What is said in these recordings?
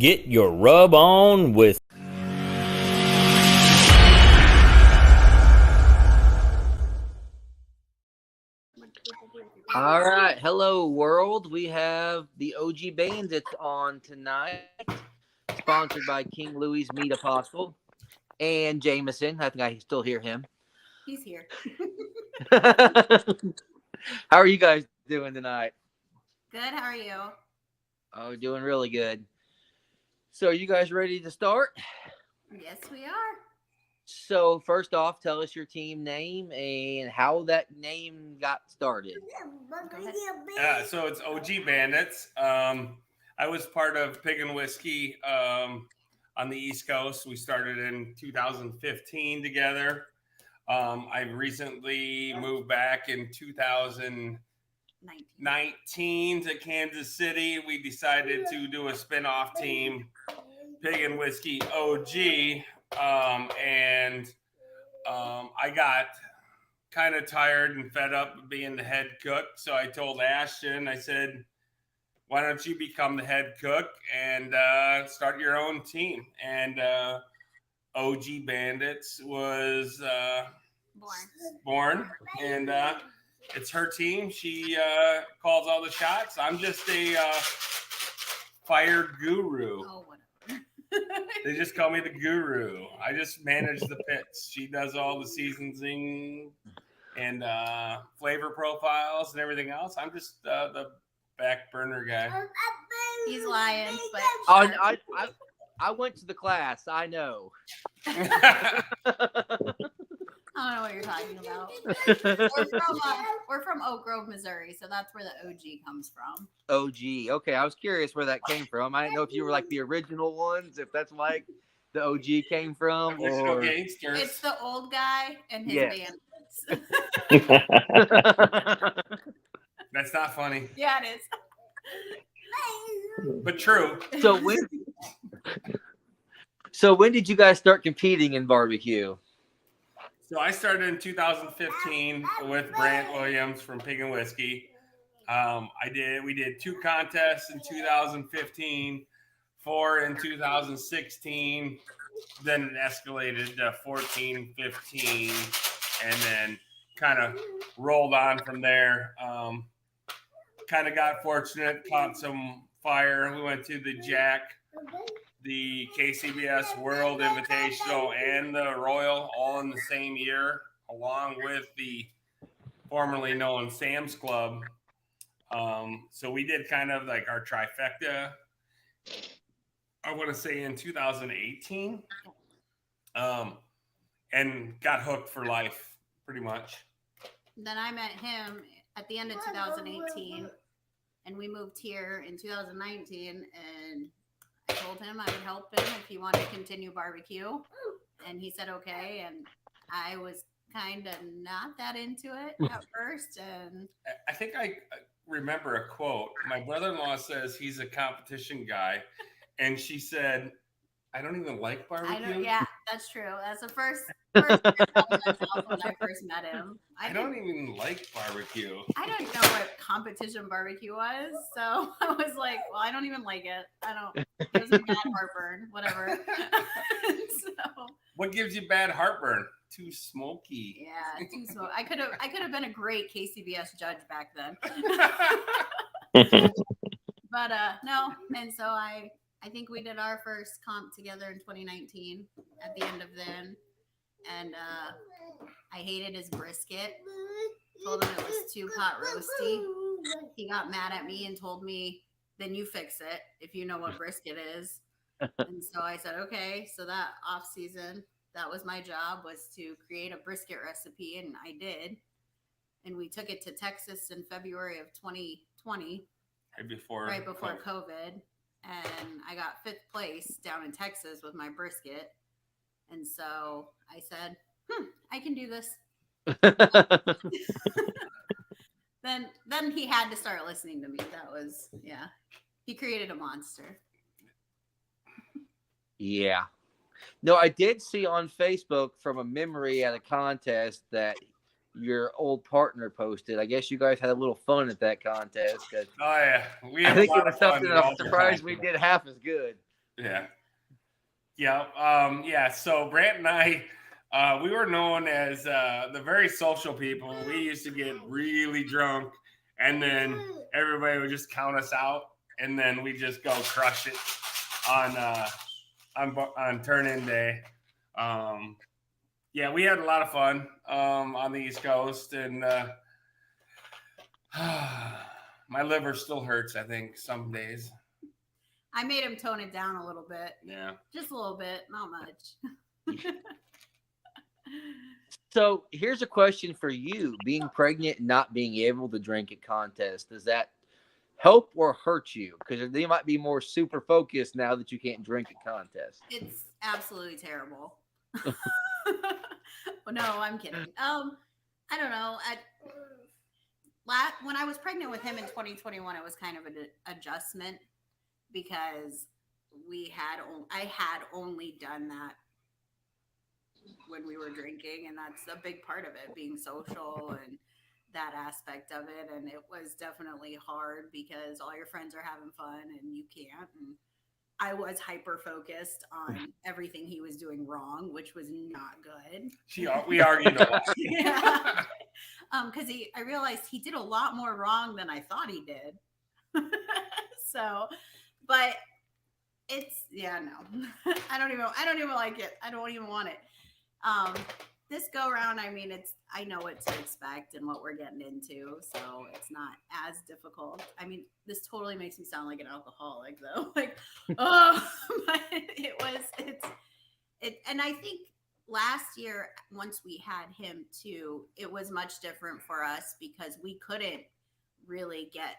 Get your rub on with All right. Hello, world. We have the OG Bandits on tonight, sponsored by King Louis Meat Apostle and Jameson. I think I still hear him. He's here. How are you guys doing tonight? Good. How are you? Oh, doing really good. So, are you guys ready to start? Yes, we are. So, first off, tell us your team name and how that name got started. So it's OG Bandits. I was part of Pig and Whiskey on the East Coast. We started in 2015 together. I recently moved back in 2019 to Kansas City. We decided to do a spinoff team, Pig and Whiskey OG. I got kind of tired and fed up of being the head cook. So I told Ashton, I said, why don't you become the head cook and start your own team? And OG Bandits was born. And it's her team. She calls all the shots. I'm just a fire guru. Oh, whatever. They just call me the guru. I just manage the pits. She does all the seasoning and flavor profiles and everything else. I'm just the back burner guy. He's lying, but I went to the class. I know. I don't know what you're talking about. We're from Oak Grove, Missouri, so that's where the OG comes from. OG. Okay, I was curious where that came from. I didn't know if you were like the original ones, if that's like the OG came from. Original Or... gangsters. It's the old guy and his bandits. That's not funny. Yeah, it is. But true. So when did you guys start competing in barbecue? So I started in 2015 with Brant Williams from Pig and Whiskey. We did 2 contests in 2015, 4 in 2016. Then it escalated to 14, 15, and then kind of rolled on from there. Kind of got fortunate, caught some fire. We went to the Jack, the KCBS World Invitational, and the Royal all in the same year, along with the formerly known Sam's Club. So we did kind of like our trifecta, I want to say in 2018, and got hooked for life pretty much. Then I met him at the end of 2018, and we moved here in 2019, and I told him I would help him if he wanted to continue barbecue, and he said okay, and I was kind of not that into it at first. And I think I remember a quote. My brother-in-law says he's a competition guy, and she said, I don't even like barbecue. Yeah, that's true. That's the first when I first met him. I don't even like barbecue. I didn't know what competition barbecue was, so I was like, well, I don't even like it. It was a bad heartburn, whatever. So, what gives you bad heartburn? Too smoky. Yeah, too smoky. I could have been a great KCBS judge back then. But no, and so I think we did our first comp together in 2019 at the end of then. And I hated his brisket. Told him it was too pot roasty. He got mad at me and told me, then you fix it if you know what brisket is. And so I said, okay. So that off season, that was my job, was to create a brisket recipe. And I did. And we took it to Texas in February of 2020. Right before COVID. And I got 5th place down in Texas with my brisket. And so I said, I can do this. Then he had to start listening to me. That was, yeah. He created a monster. Yeah. No, I did see on Facebook from a memory at a contest that your old partner posted. I guess you guys had a little fun at that contest. Oh, yeah. I think it was something that I'm surprised we did half as good. Yeah. Yeah. Yeah. So Brant and I, we were known as the very social people. We used to get really drunk, and then everybody would just count us out, and then we just go crush it on turn-in day. Yeah, we had a lot of fun on the East Coast, and my liver still hurts, I think, some days. I made him tone it down a little bit. Yeah. Just a little bit, not much. So here's a question for you: being pregnant and not being able to drink at contests, does that help or hurt you? Because they might be more super focused now that you can't drink at contests. It's absolutely terrible. Well, no, I'm kidding. I don't know. When I was pregnant with him in 2021, it was kind of an adjustment because I had only done that when we were drinking, and that's a big part of it, being social and that aspect of it. And it was definitely hard because all your friends are having fun and you can't. And I was hyper focused on everything he was doing wrong, which was not good. We argued a lot. Yeah. Because I realized he did a lot more wrong than I thought he did. So, but it's no. I don't even like it. I don't even want it. This go around, I mean, I know what to expect and what we're getting into, so it's not as difficult. I mean, this totally makes me sound like an alcoholic, though. Like, oh, but and I think last year, once we had him too, it was much different for us because we couldn't really get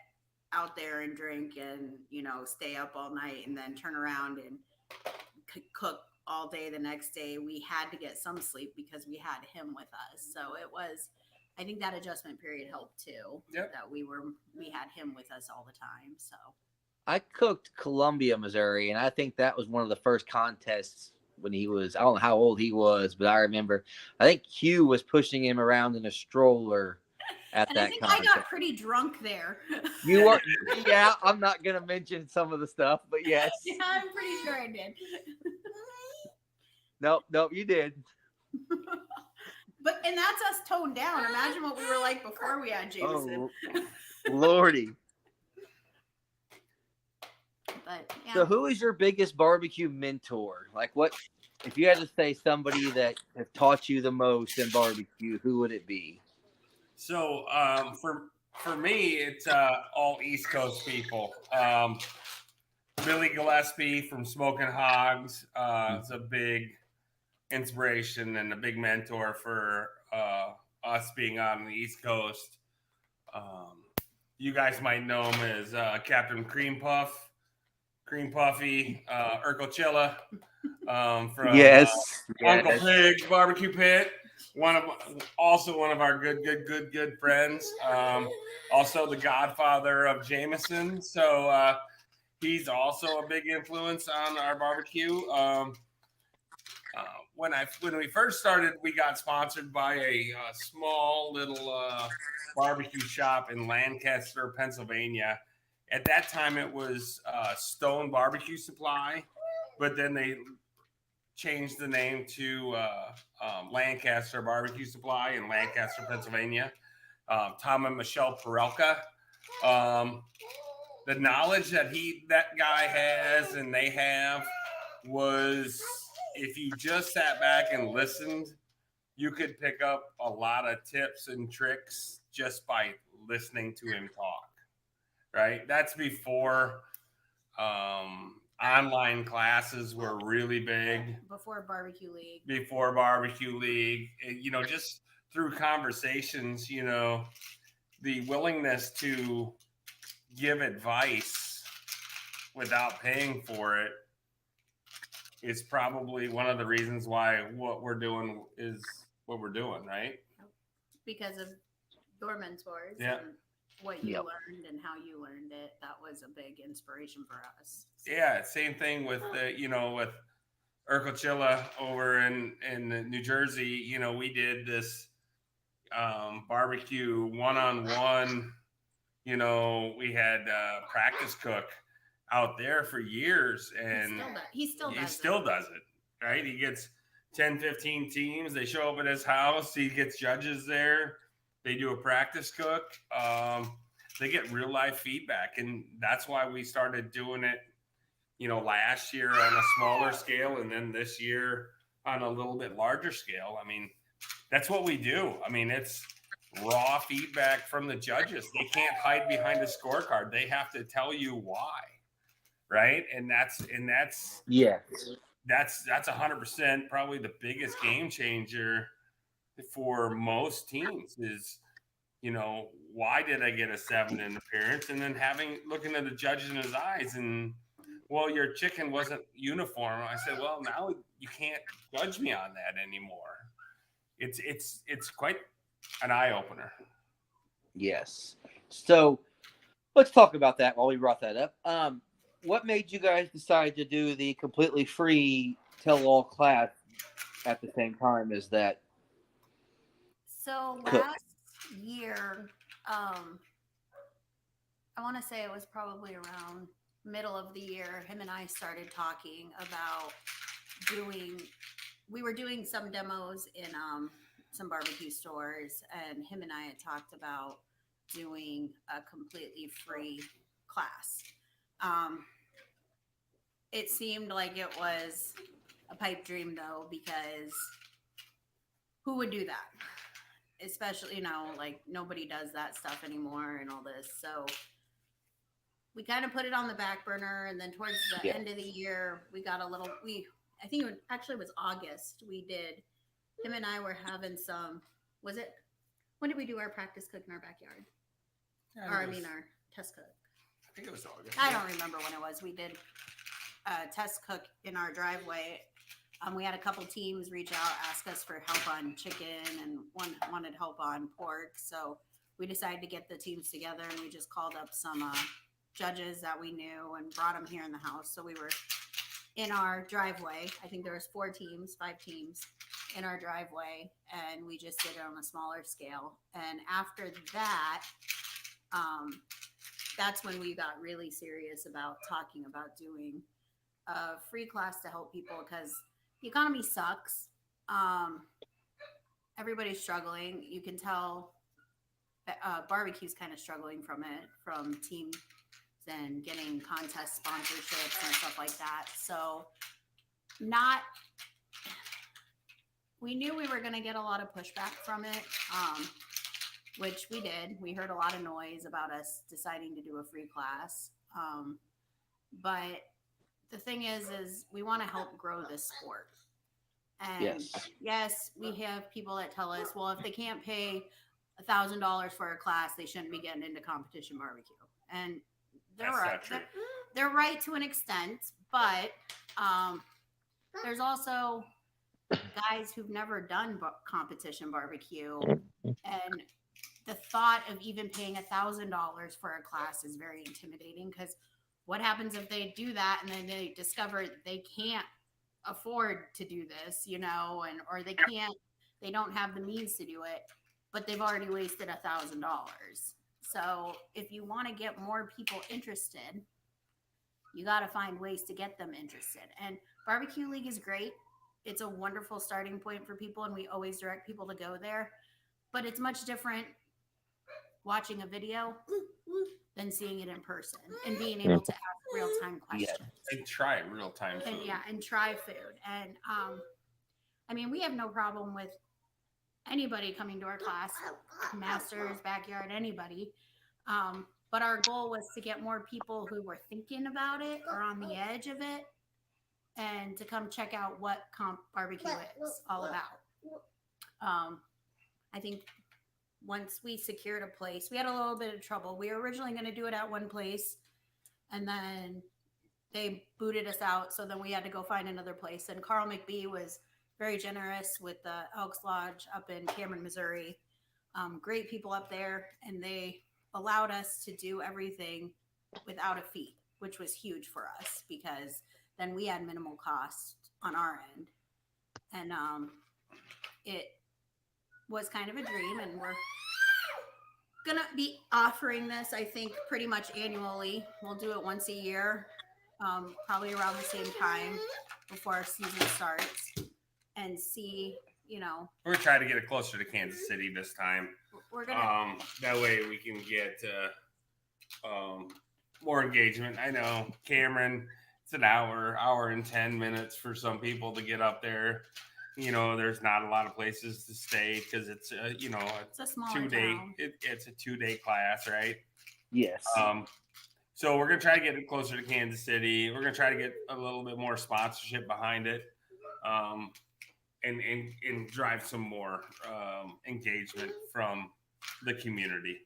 out there and drink and, stay up all night and then turn around and cook all day the next day. We had to get some sleep because we had him with us. So I think that adjustment period helped too. Yep. That we had him with us all the time. So I cooked Columbia, Missouri, and I think that was one of the first contests when he was, I don't know how old he was, but I remember, I think Hugh was pushing him around in a stroller at and that I think contest. I got pretty drunk there. You are, yeah, I'm not going to mention some of the stuff, but yes. Yeah, I'm pretty sure I did. Nope, you did. And that's us toned down. Imagine what we were like before we had Jameson. Oh, Lordy. But yeah. So who is your biggest barbecue mentor? Like, what, if you had to say somebody that has taught you the most in barbecue, who would it be? So for me, it's all East Coast people. Billy Gillespie from Smoking Hogs is a big inspiration and a big mentor for us being on the East Coast. You guys might know him as Captain Cream Puffy, Urkel Chilla from Yes. Uncle Pig's Barbecue Pit. One of our good friends. Also the godfather of Jameson. So he's also a big influence on our barbecue. When we first started, we got sponsored by a small little barbecue shop in Lancaster, Pennsylvania. At that time, it was Stone Barbecue Supply, but then they changed the name to Lancaster Barbecue Supply in Lancaster, Pennsylvania. Tom and Michelle Perelka. The knowledge that guy has and they have was, if you just sat back and listened, you could pick up a lot of tips and tricks just by listening to him talk. Right? That's before online classes were really big. Before Barbecue League. Just through conversations, the willingness to give advice without paying for it is probably one of the reasons why what we're doing is what we're doing, right? Because of your mentors. Yeah. And what you learned and how you learned it. That was a big inspiration for us. So. Yeah, same thing with with Urkel Chilla over in New Jersey. We did this barbecue one-on-one. We had practice cook out there for years, and he still does it, right? He gets 10, 15 teams. They show up at his house. He gets judges there. They do a practice cook. They get real life feedback, and that's why we started doing it, last year on a smaller scale, and then this year on a little bit larger scale. I mean, that's what we do. I mean, it's raw feedback from the judges. They can't hide behind a scorecard. They have to tell you why, right? And that's Yeah. That's 100% probably the biggest game changer for most teams is, why did I get a 7 in appearance? And then looking at the judges in his eyes and, well, your chicken wasn't uniform. I said, well, now you can't judge me on that anymore. It's quite an eye opener. Yes. So let's talk about that while we brought that up. What made you guys decide to do the completely free tell-all class at the same time as that? So last year, I want to say it was probably around middle of the year, him and I started talking about we were doing some demos in some barbecue stores, and him and I had talked about doing a completely free class. It seemed like it was a pipe dream though, because who would do that? Especially, like nobody does that stuff anymore and all this. So we kind of put it on the back burner, and then towards the end of the year, we got I think it actually was August. Him and I were having when did we do our practice cook in our backyard? Our test cook. I think it was August. I don't remember when it was. We did a test cook in our driveway. We had a couple teams reach out, ask us for help on chicken, and one wanted help on pork. So we decided to get the teams together, and we just called up some judges that we knew and brought them here in the house. So we were in our driveway. I think there was 5 teams in our driveway, and we just did it on a smaller scale. And after that, that's when we got really serious about talking about doing a free class to help people, because the economy sucks. Everybody's struggling. You can tell barbecue's kind of struggling from teams and getting contest sponsorships and stuff like that. So we knew we were going to get a lot of pushback from it, which we did. We heard a lot of noise about us deciding to do a free class. But the thing is we want to help grow this sport. And yes, we have people that tell us, well, if they can't pay $1,000 for a class, they shouldn't be getting into competition barbecue. And they're right. They're right to an extent, but there's also guys who've never done competition barbecue, and the thought of even paying $1,000 for a class is very intimidating, because what happens if they do that and then they discover they can't afford to do this, or they don't have the means to do it, but they've already wasted $1,000. So if you want to get more people interested, you got to find ways to get them interested. And Barbecue League is great. It's a wonderful starting point for people, and we always direct people to go there. But it's much different watching a video than seeing it in person and being able to ask real-time questions. Yeah. And try real-time food. And try food. And, we have no problem with anybody coming to our class, masters, backyard, anybody. But our goal was to get more people who were thinking about it or on the edge of it, and to come check out what comp barbecue is all about. I think once we secured a place, we had a little bit of trouble. We were originally going to do it at one place, and then they booted us out. So then we had to go find another place. And Carl McBee was very generous with the Elks Lodge up in Cameron, Missouri. Great people up there, and they allowed us to do everything without a fee, which was huge for us, because then we had minimal cost on our end. And it was kind of a dream, and we're gonna be offering this, I think, pretty much annually. We'll do it once a year. probably around the same time before our season starts, and see, you know, We're trying to get it closer to Kansas City this time. we're gonna. That way we can get more engagement. I know Cameron, it's an hour and 10 minutes for some people to get up there. You know, there's not a lot of places to stay because it's It's a smaller 2-day. town. It's a 2-day class, right? Yes. So we're gonna try to get it closer to Kansas City. We're gonna try to get a little bit more sponsorship behind it, and drive some more engagement from the community.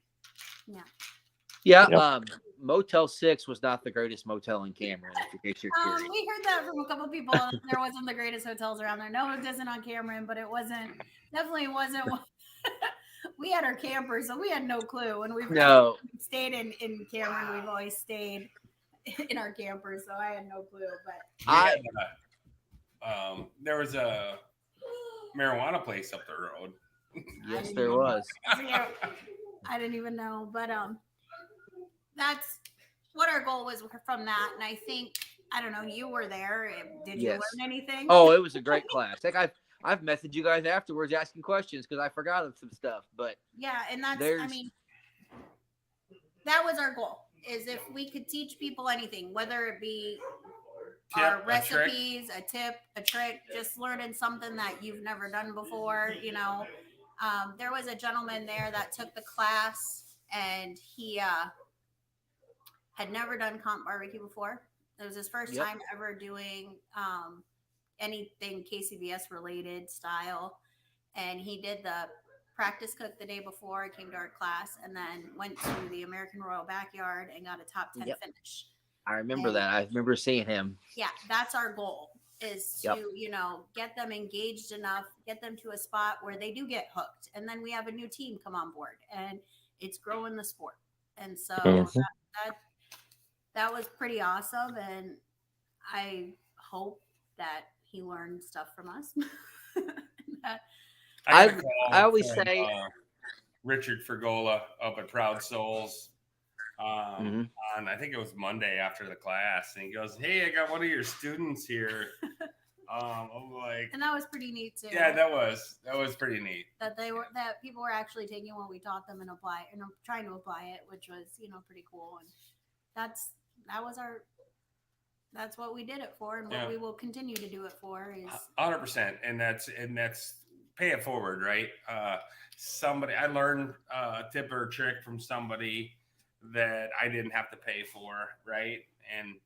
Yeah. Yeah. Yep. Motel 6 was not the greatest motel in Cameron, in case you're curious. We heard that from a couple of people. There wasn't the greatest hotels around there. No, it isn't on Cameron, but it definitely wasn't. We had our campers, so we had no clue. And we've stayed in Cameron. We've always stayed in our campers, so I had no clue. But There was a marijuana place up the road. Yes, there was. I didn't even know, but that's what our goal was from that. And I think, I don't know, you were there. Did you learn anything? Oh, it was a great class. Like I've messaged you guys afterwards asking questions because I forgot of some stuff. But yeah, and that's, I mean, that was our goal, is if we could teach people anything, whether it be our recipes, a tip, a trick, just learning something that you've never done before. You know, there was a gentleman there that took the class, and he had never done comp barbecue before. It was his first time ever doing anything KCBS related style. And he did the practice cook the day before, he came to our class, and then went to the American Royal Backyard and got a top 10 finish. I remember that. I remember seeing him. Yeah, that's our goal, is to, you know, get them engaged enough, get them to a spot where they do get hooked. And then we have a new team come on board, and it's growing the sport. And so that was pretty awesome. And I hope that he learned stuff from us. I always say Richard Fergola up at Proud Souls on, I think it was Monday after the class, and he goes, "Hey, I got one of your students here." I'm like, and that was pretty neat too. Yeah, that was pretty neat. That people were actually taking what we taught them and trying to apply it, which was, you know, pretty cool. And that's what we did it for, and what we will continue to do it for is 100%. And that's pay it forward, right? I learned a tip or trick from somebody that I didn't have to pay for, right? And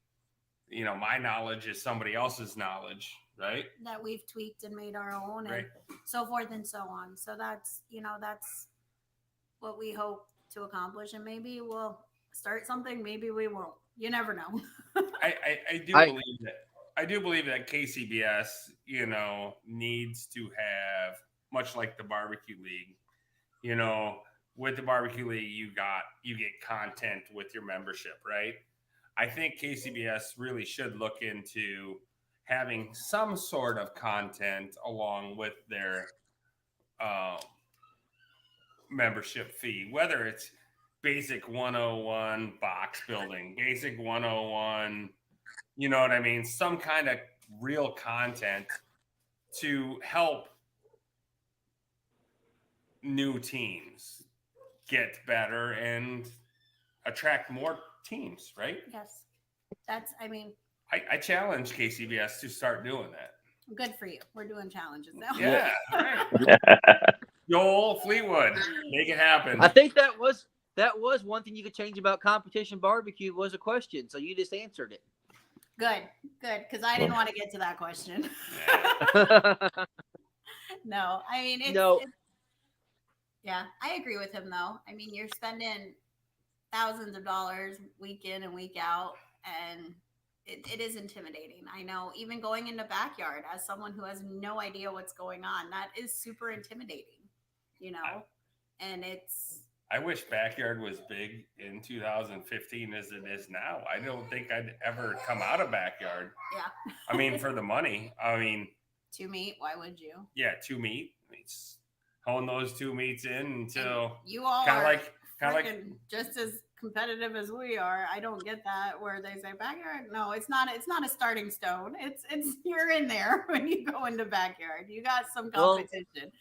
you know, my knowledge is somebody else's knowledge, right? That we've tweaked and made our own, right. And so forth and so on. So that's what we hope to accomplish, and maybe we'll start something, maybe we won't. You never know. I do believe that KCBS, you know, needs to have, much like the barbecue league, you know, with the barbecue league, you get content with your membership, right? I think KCBS really should look into having some sort of content along with their membership fee, whether it's basic 101 box building, basic 101, you know what I mean? Some kind of real content to help new teams get better and attract more teams, right? Yes. I challenge KCBS to start doing that. Good for you. We're doing challenges now. Yeah. Joel Fleetwood, make it happen. I think that was one thing you could change about competition barbecue was a question. So you just answered it. Good. Because I didn't want to get to that question. No, I mean, yeah, I agree with him though. I mean, you're spending thousands of dollars week in and week out, and it is intimidating. I know, even going into backyard as someone who has no idea what's going on, that is super intimidating, you know, and I wish backyard was big in 2015 as it is now. I don't think I'd ever come out of backyard. Yeah. I mean, for the money. I mean, 2 meat, why would you? Yeah, 2 meat. Hone those 2 meats in until and you all kind of like just as competitive as we are. I don't get that where they say backyard. No, it's not a starting stone. It's you're in there when you go into backyard. You got some competition.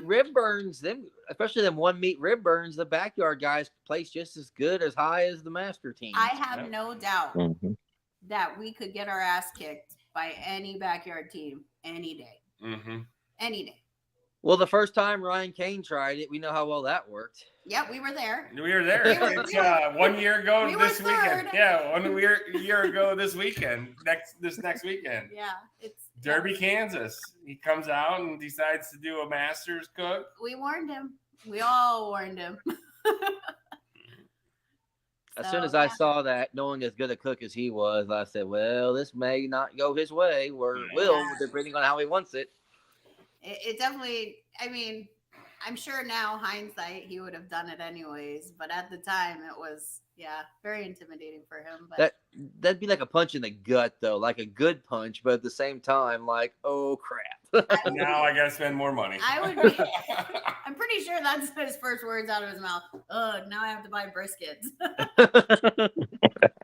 Rib burns, them especially them one meet rib burns, the backyard guys place just as good as high as the master team. I have no doubt that we could get our ass kicked by any backyard team any day. Any day. Well, the first time Ryan Kane tried it, we know how well that worked. Yeah, we were there. We were there. It's 1 year ago this weekend. Yeah, 1 year ago this weekend. This next weekend. Yeah, it's Derby, Kansas. He comes out and decides to do a Masters cook. We warned him. We all warned him. As soon as I saw that, knowing as good a cook as he was, I said, well, this may not go his way, or it will, depending on how he wants it. It definitely, I mean, I'm sure now, hindsight, he would have done it anyways. But at the time, it was, very intimidating for him. But that'd be like a punch in the gut, though, like a good punch, but at the same time, like, oh, crap. Now I got to spend more money. I'm pretty sure that's his first words out of his mouth. Oh, now I have to buy briskets.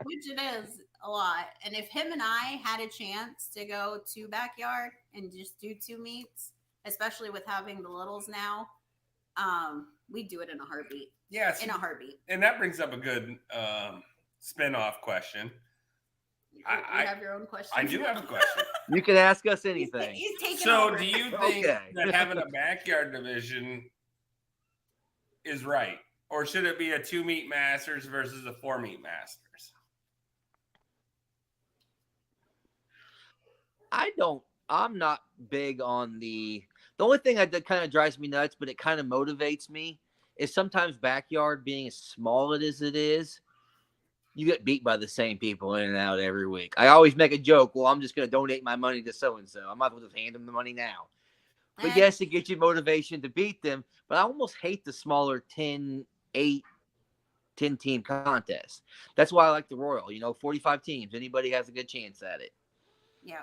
Which it is a lot. And if him and I had a chance to go to backyard and just do 2 meets, especially with having the littles now, we'd do it in a heartbeat. Yes. In a heartbeat. And that brings up a good spin-off question. You have your own question? I do have a question. You can ask us anything. He's taking So over. do you think that having a backyard division is right? Or should it be a 2-meet Masters versus a 4-meet Masters? I'm not big on the only thing that kind of drives me nuts, but it kind of motivates me, is sometimes backyard being as small as it is, you get beat by the same people in and out every week. I always make a joke, well, I'm just going to donate my money to so-and-so. I might as well just hand them the money now. But yes, it gets you motivation to beat them, but I almost hate the smaller 10 10-team contests. That's why I like the Royal, 45 teams. Anybody has a good chance at it. Yeah.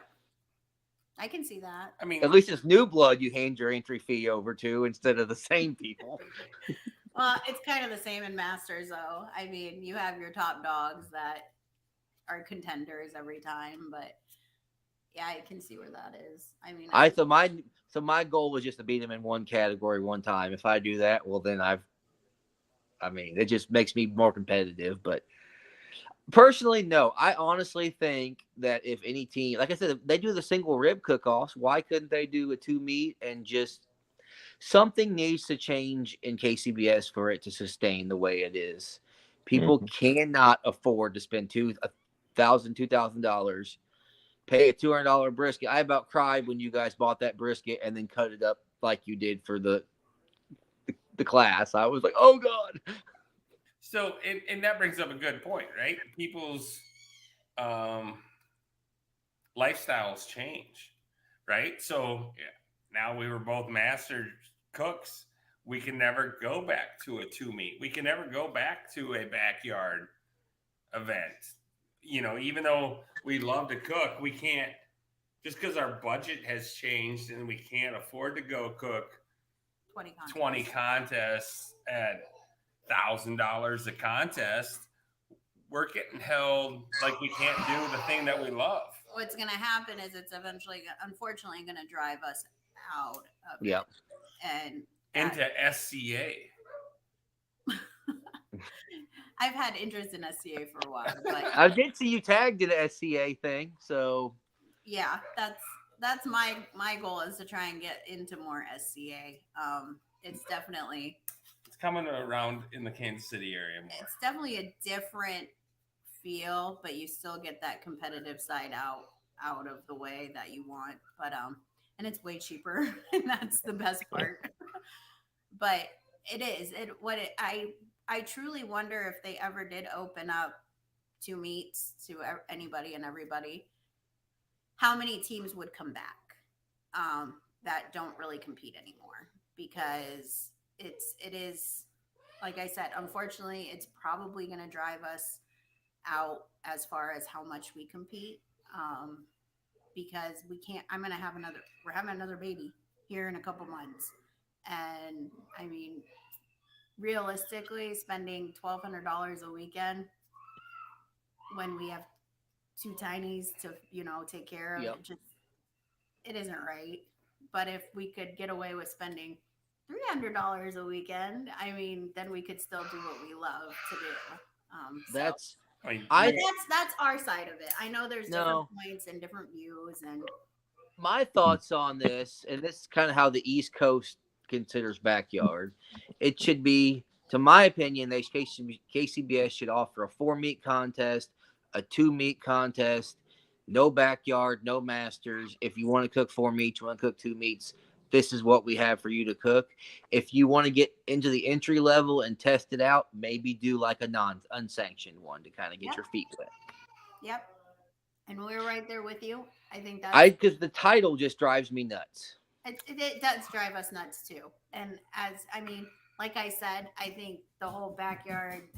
I can see that. I mean, at least it's new blood you hand your entry fee over to instead of the same people. Well, it's kind of the same in Masters, though. I mean, you have your top dogs that are contenders every time, but yeah, I can see where that is. I mean, so my goal was just to beat them in one category one time. If I do that, well, then it just makes me more competitive. But personally, no. I honestly think that if any team, like I said, if they do the single rib cook-offs, why couldn't they do a 2-meet and just something needs to change in KCBS for it to sustain the way it is. People cannot afford to spend $2,000 pay a $200 brisket. I about cried when you guys bought that brisket and then cut it up like you did for the class. I was like, oh God. So, and that brings up a good point, right? People's lifestyles change, right? So now we were both master cooks. We can never go back to a 2-meet. We can never go back to a backyard event. Even though we love to cook, we can't, just because our budget has changed and we can't afford to go cook 20 contests at $1,000 a contest, we're getting held like we can't do the thing that we love. What's going to happen is it's eventually, unfortunately, going to drive us out of it. And into SCA. I've had interest in SCA for a while, but I did see you tagged in the SCA thing, so yeah, that's my goal, is to try and get into more SCA. It's coming around in the Kansas City area more. It's definitely a different feel, but you still get that competitive side out of the way that you want. But and it's way cheaper, and that's the best part. But it is I truly wonder if they ever did open up 2 meets to anybody and everybody, how many teams would come back that don't really compete anymore, because it is, like I said, unfortunately, it's probably going to drive us out as far as how much we compete, because we can't. We're having another baby here in a couple months, and I mean, realistically, spending $1,200 a weekend when we have two tinies to take care of, Yep. it isn't right. But if we could get away with spending $300 a weekend, I mean, then we could still do what we love to do. That's I mean, I But that's our side of it. I know there's different no. points and different views, and My thoughts on this, and this is kind of how the East Coast considers backyard. It should be, to my opinion, KCBS should offer a 4-meet contest, a 2-meet contest, no backyard, no masters. If you want to cook 4 meats, you want to cook 2 meats, this is what we have for you to cook. If you want to get into the entry level and test it out, maybe do like a unsanctioned one to kind of get Yep. your feet wet. yep. And we're right there with you. I think that's Because the title just drives me nuts. it does drive us nuts too. And like I said, I think the whole backyard.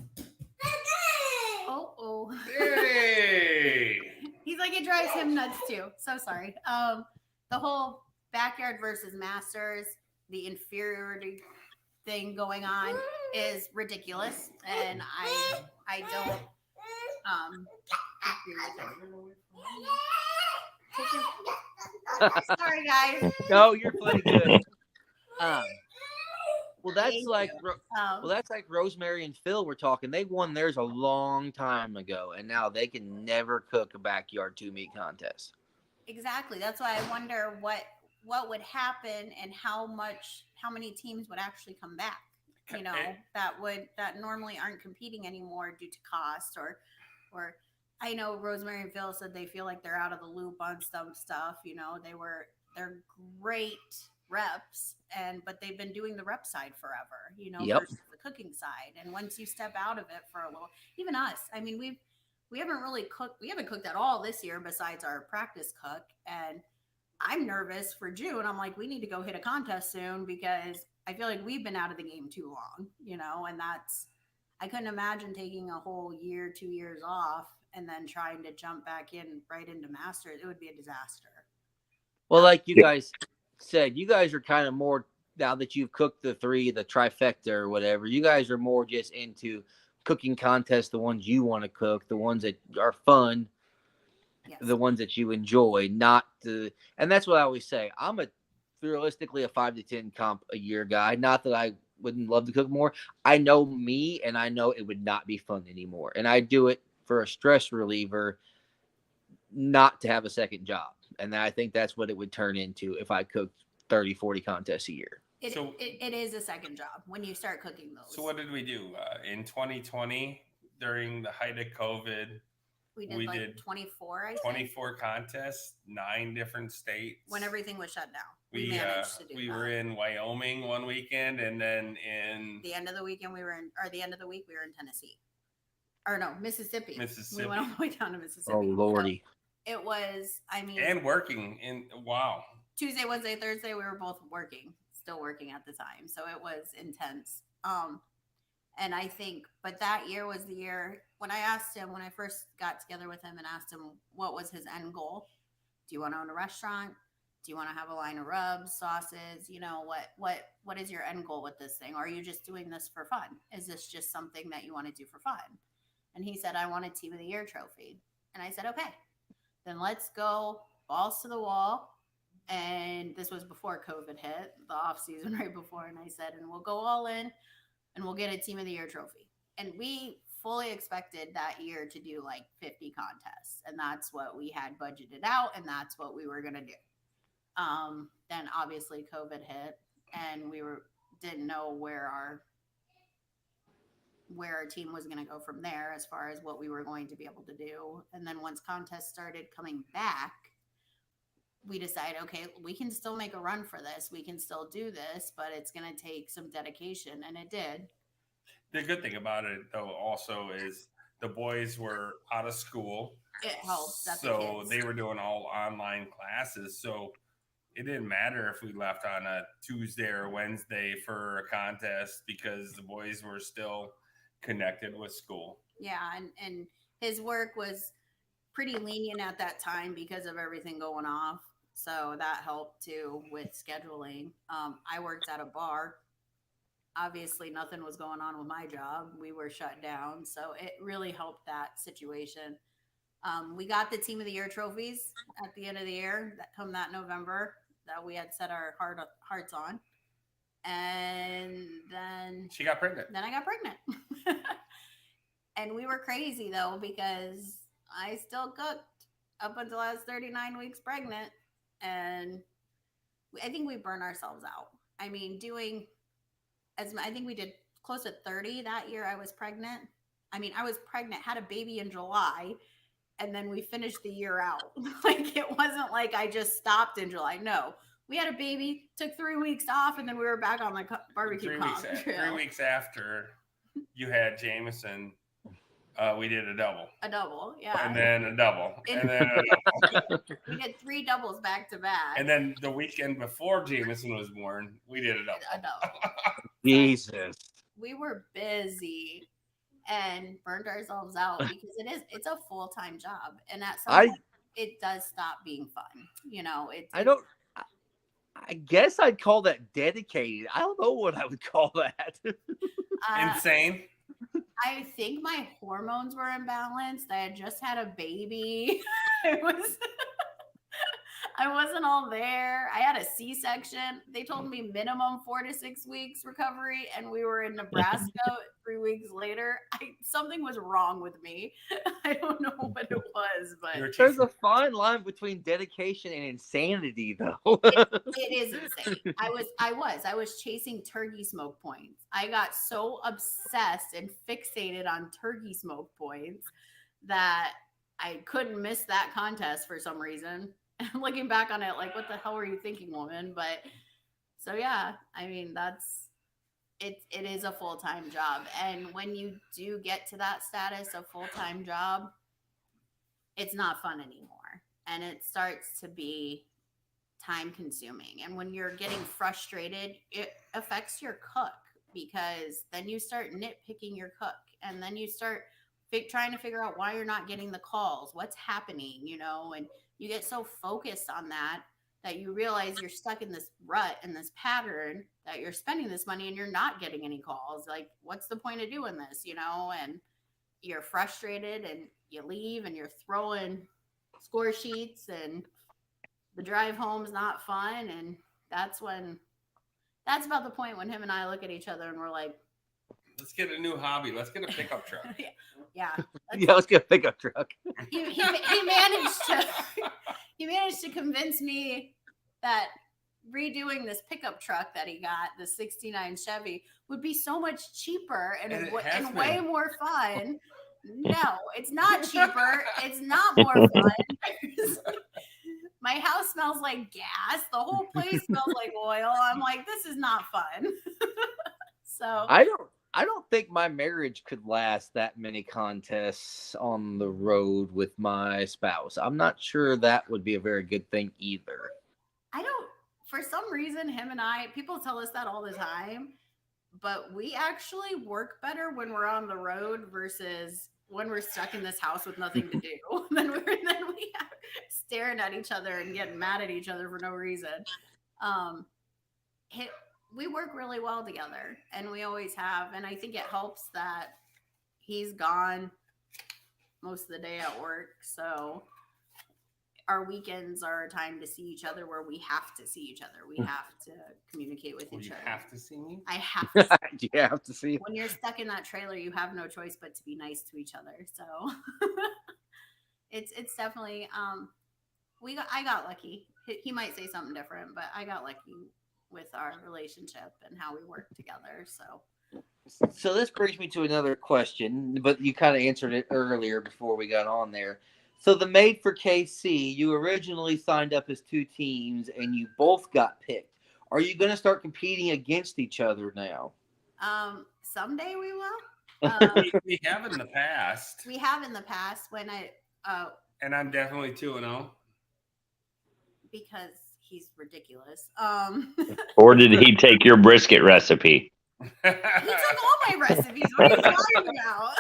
Oh. hey, He's like, it drives him nuts too. So sorry. The whole backyard versus masters, the inferiority thing going on is ridiculous, and I don't agree with it. Sorry, guys. No, you're plenty good. Well, that's Thank like you. that's like Rosemary and Phil were talking. They won theirs a long time ago, and now they can never cook a backyard 2-meat contest. Exactly. That's why I wonder what would happen and how many teams would actually come back. That normally aren't competing anymore due to cost or I know Rosemary and Phil said they feel like they're out of the loop on some stuff. They're great reps but they've been doing the rep side forever, Yep. versus the cooking side. And once you step out of it for a little, even us, I mean, we haven't really cooked. We haven't cooked at all this year besides our practice cook. And I'm nervous for June. I'm like, we need to go hit a contest soon because I feel like we've been out of the game too long, and I couldn't imagine taking a whole year, 2 years off and then trying to jump back in right into masters. It would be a disaster. Well, like you guys said, you guys are kind of more, now that you've cooked the trifecta or whatever, you guys are more just into cooking contests, the ones you want to cook, the ones that are fun, Yes. the ones that you enjoy, and that's what I always say. I'm realistically a 5 to 10 comp a year guy. Not that I wouldn't love to cook more. I know me, and I know it would not be fun anymore. And I do it for a stress reliever, not to have a second job. And I think that's what it would turn into if I cooked 30, 40 contests a year. It is a second job when you start cooking those. So what did we do in 2020 during the height of COVID? We did 24, I think. 24 contests, 9 different states. When everything was shut down. We managed to do we that. were in Wyoming one weekend, and then the end of the weekend the end of the week we were in Tennessee. Or no, Mississippi. We went all the way down to Mississippi. Oh, Lordy. So it was, and working wow. Tuesday, Wednesday, Thursday, we were both still working at the time. So it was intense. And I think, but that year was the year when I first got together with him and asked him what was his end goal. Do you want to own a restaurant? Do you want to have a line of rubs, sauces? What is your end goal with this thing? Or are you just doing this for fun? Is this just something that you want to do for fun? And he said, I want a Team of the Year trophy. And I said, okay, then let's go balls to the wall. And this was before COVID hit, the off season right before. And I said, and we'll go all in and we'll get a Team of the Year trophy. And we fully expected that year to do like 50 contests. And that's what we had budgeted out. And that's what we were going to do. Then obviously COVID hit and we didn't know where our team was going to go from there as far as what we were going to be able to do. And then once contests started coming back, we decided, okay, we can still make a run for this. We can still do this, but it's going to take some dedication. And it did. The good thing about it, though, also is the boys were out of school. It helps. So they were doing all online classes. So it didn't matter if we left on a Tuesday or Wednesday for a contest because the boys were still connected with school. Yeah. And his work was pretty lenient at that time because of everything going off. So that helped too with scheduling. I worked at a bar obviously nothing was going on with my job. We were shut down. So it really helped that situation. We got the Team of the Year trophies at the end of the year that come that November that we had set our hearts on. And then She got pregnant. Then I got pregnant. And we were crazy though, because I still cooked up until I was 39 weeks pregnant. And I think we burned ourselves out. I mean, I think we did close to 30 that year I was pregnant. I mean, I was pregnant, had a baby in July, and then we finished the year out. Like, it wasn't like I just stopped in July. No, we had a baby, took 3 weeks off, and then we were back on the barbecue comp trail. 3 weeks after you had Jameson, we did a double. A double, yeah. And then a double. And then a double. We did 3 doubles back to back. And then the weekend before Jameson was born, we did a double. A double. Jesus. We were busy and burned ourselves out because it's a full-time job. And at some point, it does stop being fun. You know, I guess I'd call that dedicated. I don't know what I would call that. Insane. I think my hormones were imbalanced. I had just had a baby. I wasn't all there. I had a C-section. They told me minimum 4 to 6 weeks recovery, and we were in Nebraska 3 weeks later. Something was wrong with me. I don't know what it was, but there's a fine line between dedication and insanity, though. it is insane. I was chasing turkey smoke points. I got so obsessed and fixated on turkey smoke points that I couldn't miss that contest for some reason. Looking back on it, like, what the hell were you thinking, woman? But so yeah, I mean, it is a full-time job. And when you do get to that status of full-time job, it's not fun anymore. And it starts to be time consuming. And when you're getting frustrated, it affects your cook, because then you start nitpicking your cook, and then you start trying to figure out why you're not getting the calls, what's happening, you know, and you get so focused on that you realize you're stuck in this rut and this pattern that you're spending this money and you're not getting any calls. Like, what's the point of doing this, you know? And you're frustrated and you leave and you're throwing score sheets, and the drive home is not fun. And that's about the point when him and I look at each other and we're like, let's get a new hobby. Let's get a pickup truck. Yeah. Let's get a pickup truck. He managed to convince me that redoing this pickup truck that he got, the 69 Chevy, would be so much cheaper and way more fun. No, it's not cheaper. It's not more fun. My house smells like gas. The whole place smells like oil. I'm like, this is not fun. So I don't think my marriage could last that many contests on the road with my spouse. I'm not sure that would be a very good thing either. For some reason, him and I, people tell us that all the time, but we actually work better when we're on the road versus when we're stuck in this house with nothing to do. then we are staring at each other and getting mad at each other for no reason. We work really well together, and we always have. And I think it helps that he's gone most of the day at work. So our weekends are a time to see each other where we have to see each other. We have to communicate with each other. You have to see me? I have to see you have to see. When you're stuck in that trailer, you have no choice but to be nice to each other. So it's definitely, I got lucky. He might say something different, but I got lucky with our relationship and how we work together. So this brings me to another question, but you kind of answered it earlier before we got on there. So the Made for KC, you originally signed up as 2 teams and you both got picked. Are you going to start competing against each other now? Someday we will. We have in the past. We have in the past when and I'm definitely 2-0. Because he's ridiculous. Or did he take your brisket recipe? He took all my recipes. What are you talking about?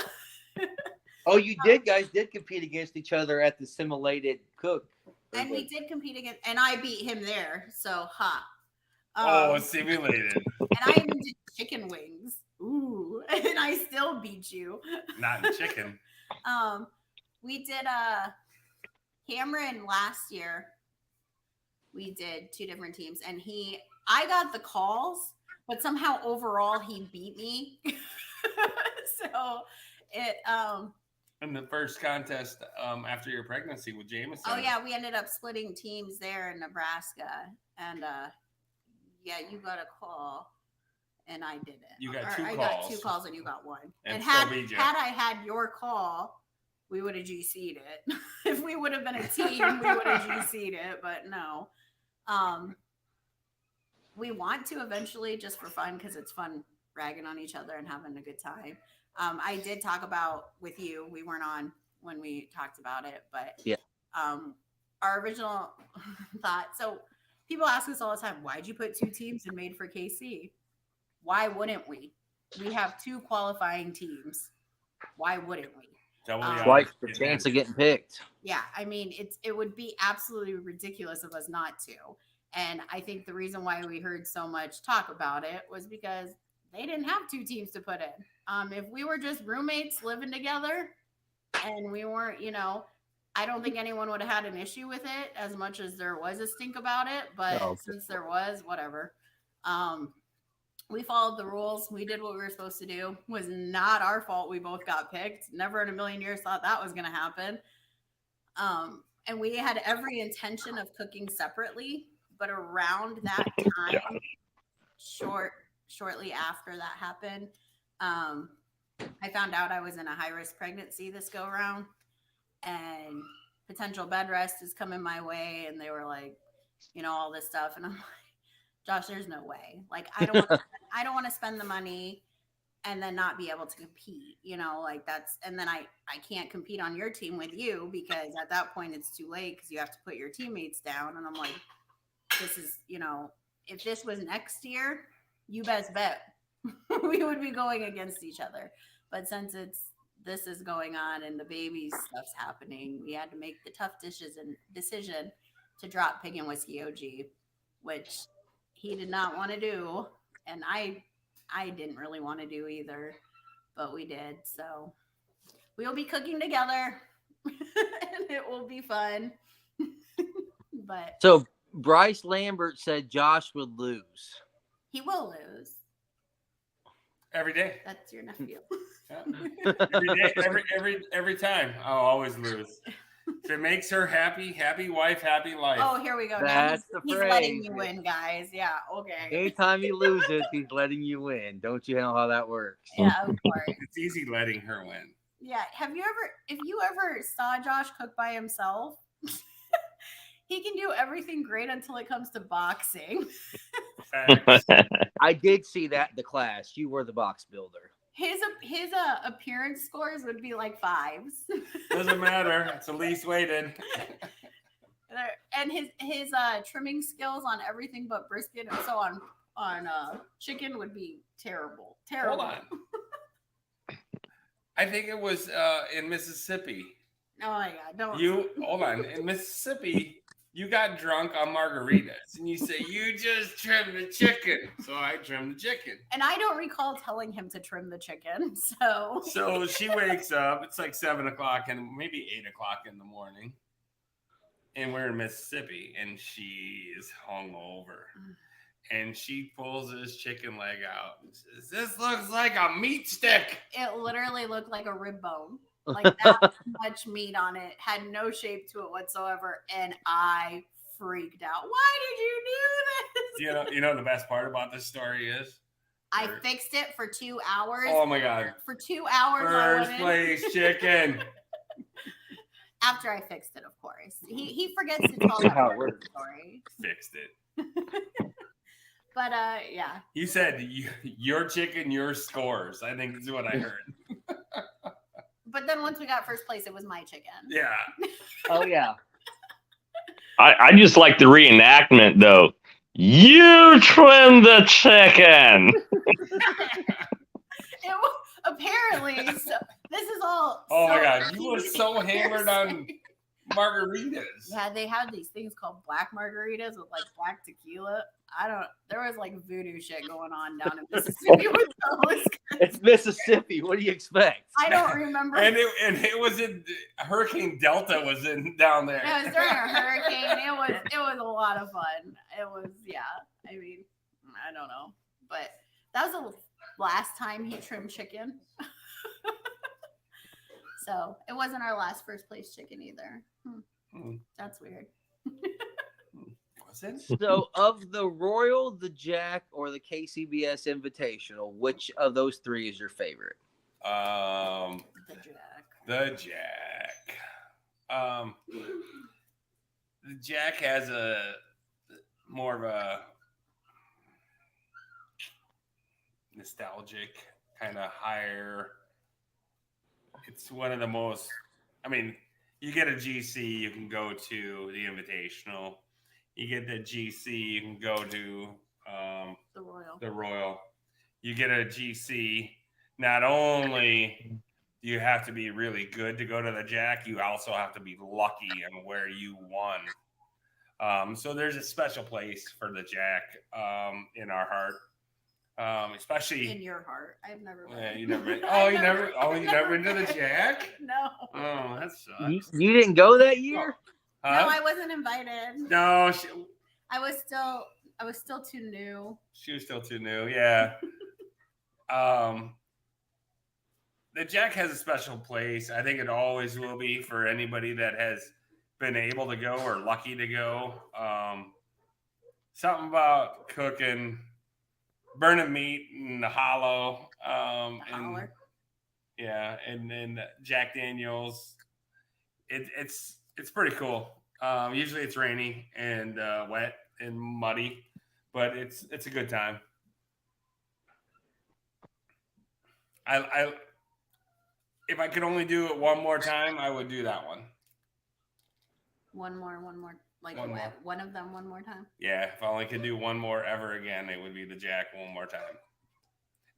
Oh, you guys did compete against each other at the simulated cook. And we did compete against, and I beat him there. So, simulated. And I even did chicken wings. I'll beat you. Not in chicken. We did Cameron last year. We did 2 different teams, and I got the calls, but somehow overall he beat me. So it In the first contest after your pregnancy with Jameson. Oh yeah, we ended up splitting teams there in Nebraska, and yeah, you got a call, and I didn't. You got 2 calls. I got 2 calls, and you got 1. And had still beat you. I had your call, we would have GC'd it. If we would have been a team, we would have GC'd it, but no. We want to eventually, just for fun, because it's fun ragging on each other and having a good time. I did talk about with you. We weren't on when we talked about it, but yeah. Our original thought. So people ask us all the time, why'd you put 2 teams and made for KC? Why wouldn't we? We have 2 qualifying teams. Why wouldn't we? Twice the chance of getting picked. Yeah, I mean, it would be absolutely ridiculous of us not to. And I think the reason why we heard so much talk about it was because they didn't have 2 teams to put in. If we were just roommates living together and we weren't, I don't think anyone would have had an issue with it as much as there was a stink about it. But since there was, whatever. We followed the rules. We did what we were supposed to do. It was not our fault we both got picked. Never in a million years thought that was going to happen. And we had every intention of cooking separately. But around that time, shortly after that happened, I found out I was in a high-risk pregnancy this go-around. And potential bed rest is coming my way. And they were like, all this stuff. And I'm like, Josh, there's no way. Like, I don't want to spend the money and then not be able to compete, and then I can't compete on your team with you because at that point it's too late because you have to put your teammates down. And I'm like, this is, if this was next year, you best bet we would be going against each other. But since this is going on and the baby stuff's happening, we had to make the tough decision to drop Pig and Whiskey OG, which he did not want to do. And I didn't really want to do either, but we did. So we'll be cooking together and it will be fun. But so Bryce Lambert said Josh would lose. He will lose. Every day. That's your nephew. Yeah. Every day, every time. I'll always lose. If it makes her happy, happy wife, happy life. Oh, here we go. That's he's letting you win, guys. Yeah, okay. Anytime he loses, he's letting you win. Don't you know how that works? Yeah, of course. It's easy letting her win. Yeah. If you ever saw Josh cook by himself, he can do everything great until it comes to boxing. I did see that in the class. You were the box builder. His appearance scores would be like 5s. Doesn't matter. It's the least weighted. And his trimming skills on everything but brisket, and so on chicken would be terrible. Hold on. I think it was in Mississippi. Oh my God! Hold on. In Mississippi, you got drunk on margaritas, and you say you just trimmed the chicken, so I trimmed the chicken. And I don't recall telling him to trim the chicken, so. So she wakes up. It's like 7:00 and maybe 8:00 in the morning, and we're in Mississippi, and she is hungover, and she pulls this chicken leg out and says, "This looks like a meat stick." It literally looked like a rib bone. Like that much meat on it, had no shape to it whatsoever, and I freaked out. Why did you do this? You know the best part about this story is I fixed it for 2 hours. Oh my God! For 2 hours, First place chicken. After I fixed it, of course. He forgets to tell the story. Fixed it. But yeah. You said your chicken, your scores. I think is what I heard. But then once we got first place, it was my chicken. Yeah. Oh, yeah. I just like the reenactment, though. You trimmed the chicken. Apparently. So, this is all. Oh, my God. You were so hammered on margaritas. Yeah, they had these things called black margaritas with like black tequila. There was like voodoo shit going on down in Mississippi with those. It's Mississippi. What do you expect? I don't remember. And it was in Hurricane Delta was in down there. It was during a hurricane. It was a lot of fun. It was, yeah. I mean, I don't know, but that was the last time he trimmed chicken. So it wasn't our last first place chicken either. That's weird. Was it? So, of the Royal, the Jack, or the KCBS Invitational, which of those three is your favorite? The Jack. The Jack. The Jack has a more of a nostalgic kind of higher. It's one of the most. I mean, you get a GC, you can go to the Invitational. You get the GC, you can go to The Royal. the Royal. You get a GC. Not only do you have to be really good to go to the Jack, you also have to be lucky on where you won. So there's a special place for the Jack in our heart, especially In your heart. I've never been. Yeah, you never been. Oh, you never been to the Jack? No. Oh, that sucks. You didn't go that year? No, Huh? I wasn't invited. No, I was still too new. she was still too new. Yeah. The Jack has a special place. I think it always will be for anybody that has been able to go or lucky to go. Something about cooking, burning meat in the hollow, and Holler. yeah, and then Jack Daniels. It's pretty cool. Usually it's rainy and wet and muddy, but it's a good time. I if I could only do it one more time, I would do that one. One more. Like One more. one of them one more time. Yeah, if I only could do one more ever again, it would be the Jack one more time.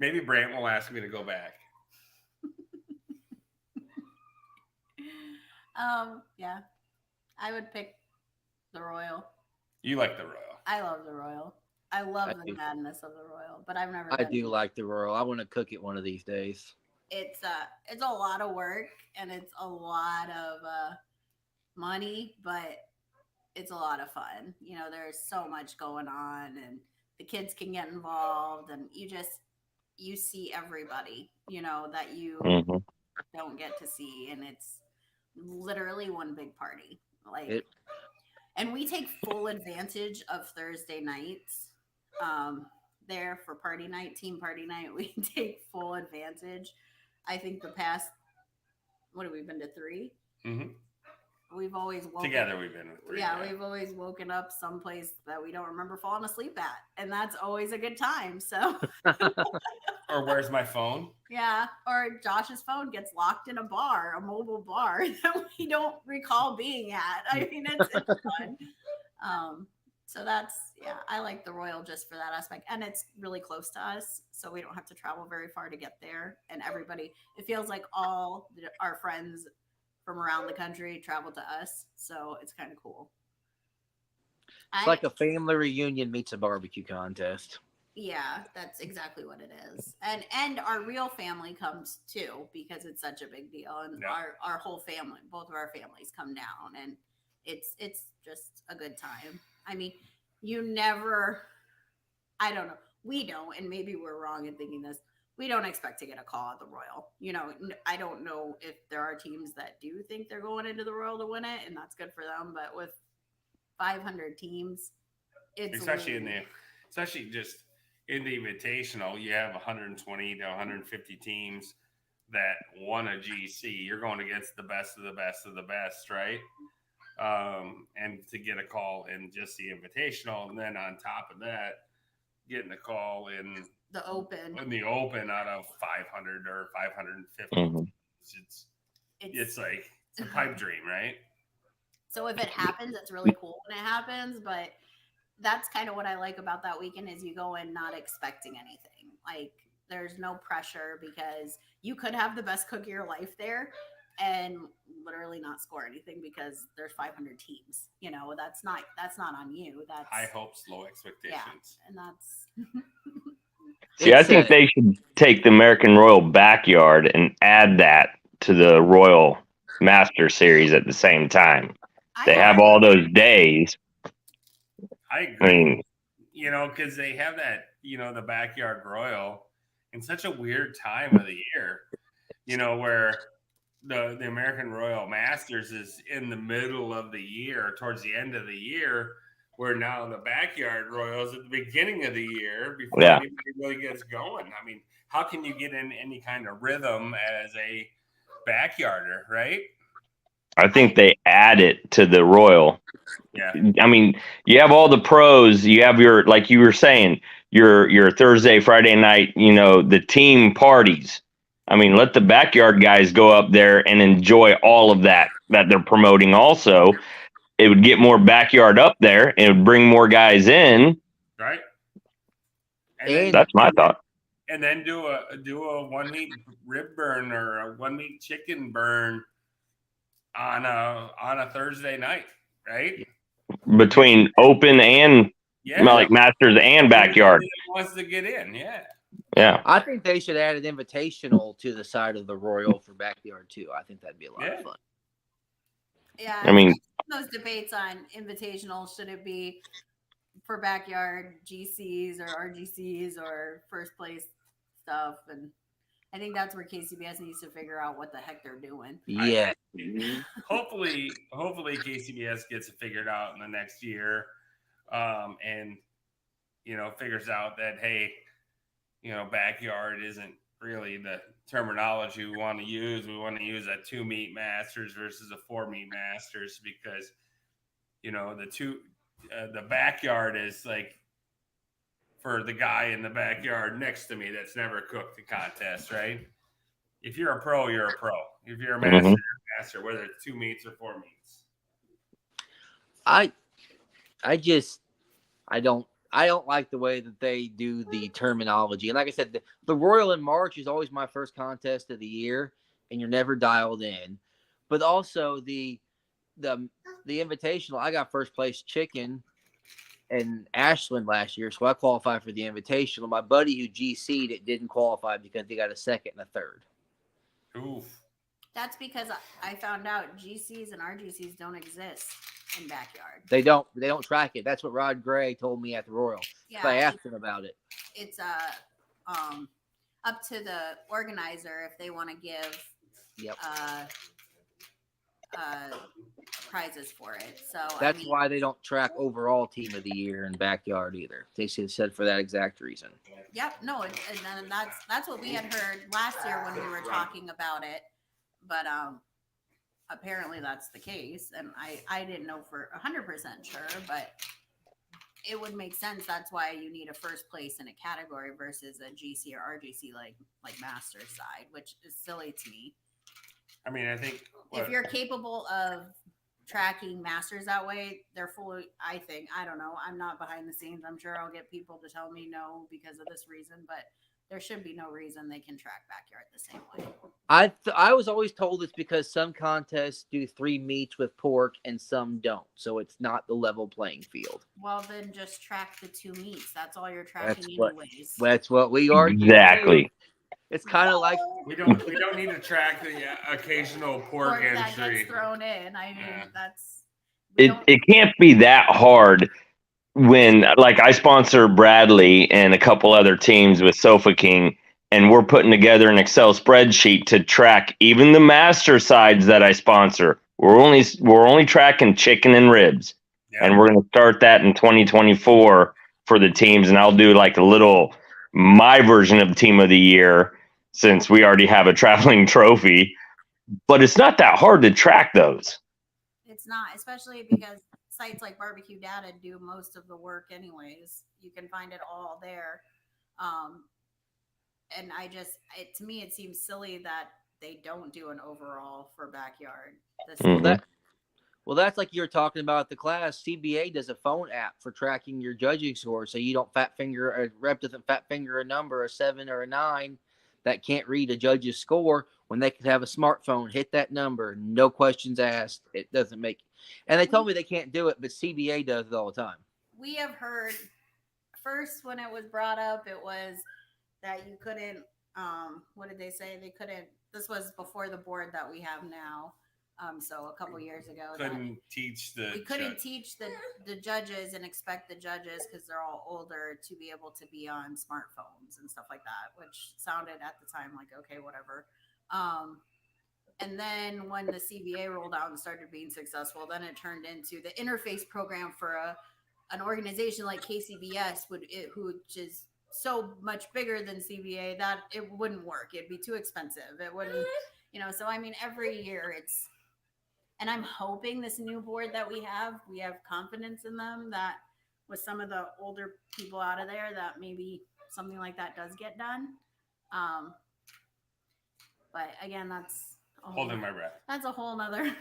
Maybe Brant will ask me to go back. Yeah. I would pick the Royal. You like the Royal. I love the Royal. I love I the do. madness of the Royal, but I've never I been. do like the Royal. I want to cook it one of these days. It's a lot of work and it's a lot of money, but it's a lot of fun. You know, there's so much going on and the kids can get involved and you see everybody, you know, that you Mhm. don't get to see, and it's literally one big party. Like It- and we take full advantage of Thursday nights. There for party night, team party night, we take full advantage. I think the past, what have we been to 3? Mm-hmm. We've always woken, Together we've been with 3. yeah, we've always woken up someplace that we don't remember falling asleep at, and that's always a good time. So Or where's my phone? yeah, or Josh's phone gets locked in a bar, a mobile bar that we don't recall being at. I mean, it's fun. So that's, yeah, I like the Royal just for that aspect, and it's really close to us, so we don't have to travel very far to get there. And everybody, it feels like all our friends from around the country travel to us, so it's kind of cool. It's like a family reunion meets a barbecue contest. Yeah, that's exactly what it is. And our real family comes too, because it's such a big deal. And Yeah. our whole family, both of our families come down, and it's just a good time. I mean, I don't know. We don't, and maybe we're wrong in thinking this. We don't expect to get a call at the Royal. You know, I don't know if there are teams that do think they're going into the Royal to win it, and that's good for them. But with 500 teams, it's Especially just in the Invitational, you have 120 to 150 teams that won a GC. You're going against the best of the best of the best, right? And to get a call in just the Invitational, and then on top of that, getting a call in the Open. out of 500 or 550. Mhm. It's like it's a pipe dream, right? So if it happens, it's really cool when it happens. But that's kind of what I like about that weekend is you go in not expecting anything. Like there's no pressure because you could have the best cook of your life there and literally not score anything because there's 500 teams. You know, that's not on you. That's High hopes, low expectations. and that's See, I think they should take the American Royal Backyard and add that to the Royal Master Series at the same time. They have all those days. I I agree. mean, Because they have that, the Backyard Royal in such a weird time of the year, where the American Royal Masters is in the middle of the year, towards the end of the year, where now the Backyard Royals at the beginning of the year before anybody really gets going. I mean, how can you get in any kind of rhythm as a backyarder, right? I think they add it to the Royal. Yeah. I mean, you have all the pros. You have your, like you were saying, your Thursday, Friday night, the team parties. I mean, let the backyard guys go up there and enjoy all of that they're promoting also. It would get more backyard up there, and it would bring more guys in. Right. And that's my thought. And then do a 1 meat rib burn or a 1 meat chicken burn on a Thursday night, right? Between open and like Masters and backyard. Wants to get in, yeah. Yeah. I think they should add an invitational to the side of the Royal for backyard too. I think that'd be a lot of fun. Yeah. I mean, those debates on invitational, should it be for backyard GCs or RGCs or first place stuff? And I think that's where KCBS needs to figure out what the heck they're doing. Yeah. Hopefully KCBS gets it figured out in the next year, and figures out that, hey, backyard isn't really the terminology we want to use. We want to use a 2 meat Masters versus a 4 meat Masters, because the backyard is like for the guy in the backyard next to me that's never cooked a contest, right? If you're a pro, you're a pro. If you're a master, you're a master, whether it's 2 meats or 4 meats. I don't like the way that they do the terminology. And like I said, the Royal in March is always my first contest of the year, and you're never dialed in. But also the invitational, I got first place chicken in Ashland last year, so I qualified for the invitational. My buddy who GC'd it didn't qualify because he got a second and a third. Oof. That's because I found out GCs and RGCs don't exist in backyard. They don't track it. That's what Rod Gray told me at the Royal. Yeah, I asked him about it. It's up to the organizer if they want to give prizes for it. So that's why they don't track overall team of the year in backyard either. They said for that exact reason. Yep. No, and that's what we had heard last year when we were talking about it. But apparently that's the case, and I didn't know for 100% sure, but it would make sense. That's why you need a first place in a category versus a GC or RGC like Masters side, which is silly to me. I mean, I think if you're capable of tracking Masters that way, they're fully. I think, I don't know. I'm not behind the scenes. I'm sure I'll get people to tell me no because of this reason, but there should be no reason they can track backyard the same way. I was always told it's because some contests do 3 meats with pork and some don't, so it's not the level playing field. Well, then just track the 2 meats. That's all you're tracking anyways. That's what we argue. Exactly. It's kind of like we don't need to track the occasional pork entry that gets thrown in. I mean, that's it can't be that hard. When, like, I sponsor Bradley and a couple other teams with Sofa King, and we're putting together an Excel spreadsheet to track even the master sides that I sponsor. We're only tracking chicken and ribs, and we're going to start that in 2024 for the teams. And I'll do like my version of Team of the Year, since we already have a traveling trophy. But it's not that hard to track those. It's not, especially because sites like Barbecue Data do most of the work anyways. You can find it all there. And to me, it seems silly that they don't do an overall for backyard. Well, that's like you're talking about the class. CBA does a phone app for tracking your judging score, so you don't a rep doesn't fat finger a number, a 7 or a 9 that can't read a judge's score when they could have a smartphone, hit that number, no questions asked. It doesn't make. And they told me they can't do it, but CBA does it all the time. We have heard first when it was brought up, it was that you couldn't. What did they say? They couldn't. This was before the board that we have now. So a couple years ago, Couldn't teach the. we couldn't teach the judges and expect the judges, because they're all older, to be able to be on smartphones and stuff like that, which sounded at the time like, okay, whatever. And then when the CBA rolled out and started being successful, then it turned into the interface program for an organization like KCBS, which is so much bigger than CBA, that it wouldn't work. It'd be too expensive. It wouldn't, so I mean, every year and I'm hoping this new board that we have confidence in them, that with some of the older people out of there, that maybe something like that does get done. But again, that's holding my breath. That's a whole nother.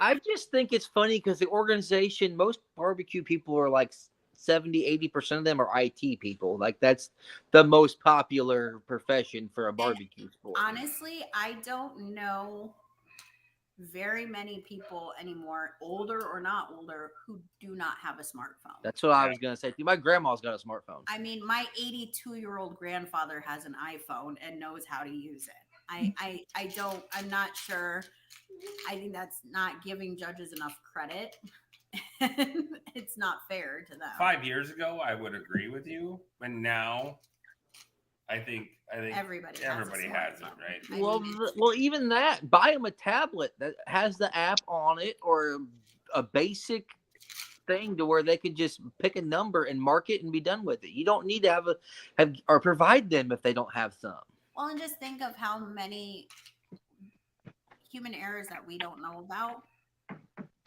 I just think it's funny because the organization, most barbecue people are like 70-80% of them are IT people. Like that's the most popular profession for a barbecue sport. Honestly, I don't know very many people anymore, older or not older, who do not have a smartphone. That's what I was going to say. My grandma's got a smartphone. I mean, my 82-year-old grandfather has an iPhone and knows how to use it. I'm not sure. I think that's not giving judges enough credit. It's not fair to them. 5 years ago, I would agree with you, but now I think everybody has it, right? Well, even that, buy them a tablet that has the app on it, or a basic thing to where they can just pick a number and mark it and be done with it. You don't need to have or provide them if they don't have some. Well, and just think of how many human errors that we don't know about,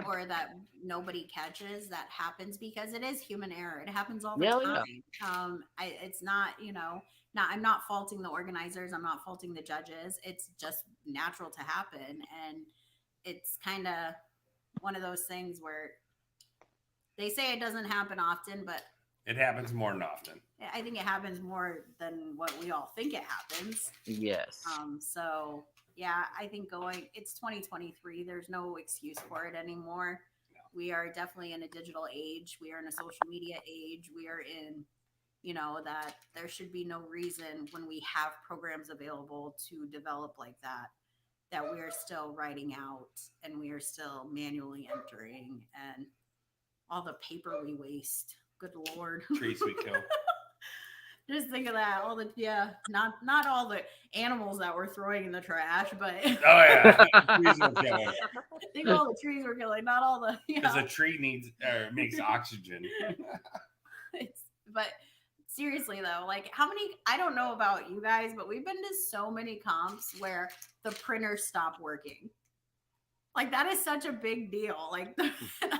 or that nobody catches, that happens because it is human error. It happens all the time. Yeah. It's not, I'm not faulting the organizers. I'm not faulting the judges. It's just natural to happen. And it's kind of one of those things where they say it doesn't happen often, but it happens more than often. I think it happens more than what we all think it happens. Yes. So yeah, I think it's 2023. There's no excuse for it anymore. No. We are definitely in a digital age. We are in a social media age. We are in, that there should be no reason, when we have programs available to develop like that we are still writing out and we are still manually entering, and all the paper we waste. Good Lord. Trees we kill. Just think of that. Not all the animals that we're throwing in the trash, but oh yeah, trees we're killing. Think of all the trees we're killing, not all the. Because a tree makes oxygen. But seriously though, like how many? I don't know about you guys, but we've been to so many comps where the printers stop working. Like that is such a big deal. Like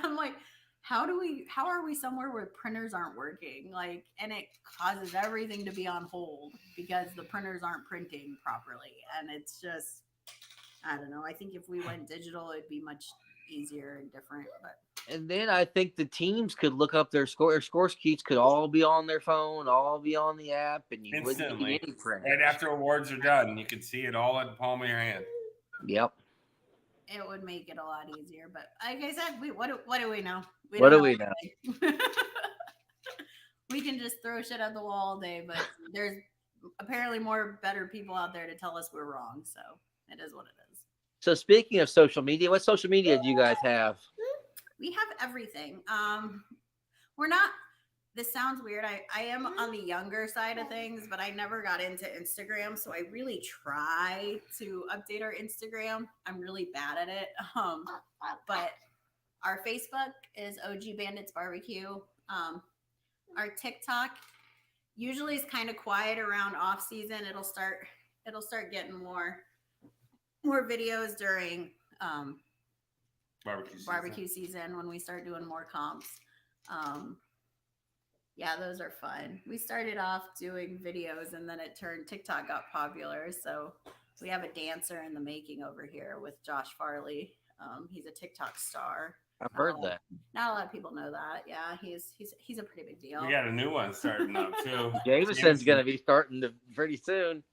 I'm like, how are we somewhere where printers aren't working? Like, and it causes everything to be on hold because the printers aren't printing properly. And it's just, I don't know. I think if we went digital, it'd be much easier and different. And then I think the teams could look up their score sheets, could all be on their phone, all be on the app, and you wouldn't need any printers. Right after awards are done, you can see it all in the palm of your hand. Yep. It would make it a lot easier, but like I said, what do we know? What do we know? We can just throw shit at the wall all day, but there's apparently more better people out there to tell us we're wrong. So it is what it is. So speaking of social media, what social media do you guys have? We have everything. We're not. This sounds weird. I am on the younger side of things, but I never got into Instagram. So I really try to update our Instagram. I'm really bad at it. But our Facebook is OG Bandits BBQ. Our TikTok usually is kind of quiet around off season. It'll start getting more videos during barbecue season when we start doing more comps. Yeah, those are fun. We started off doing videos and then TikTok got popular. So we have a dancer in the making over here with Josh Farley. He's a TikTok star. I've heard that. Not a lot of people know that. Yeah, he's a pretty big deal. We got a new one starting up too. Jameson's going to be starting pretty soon.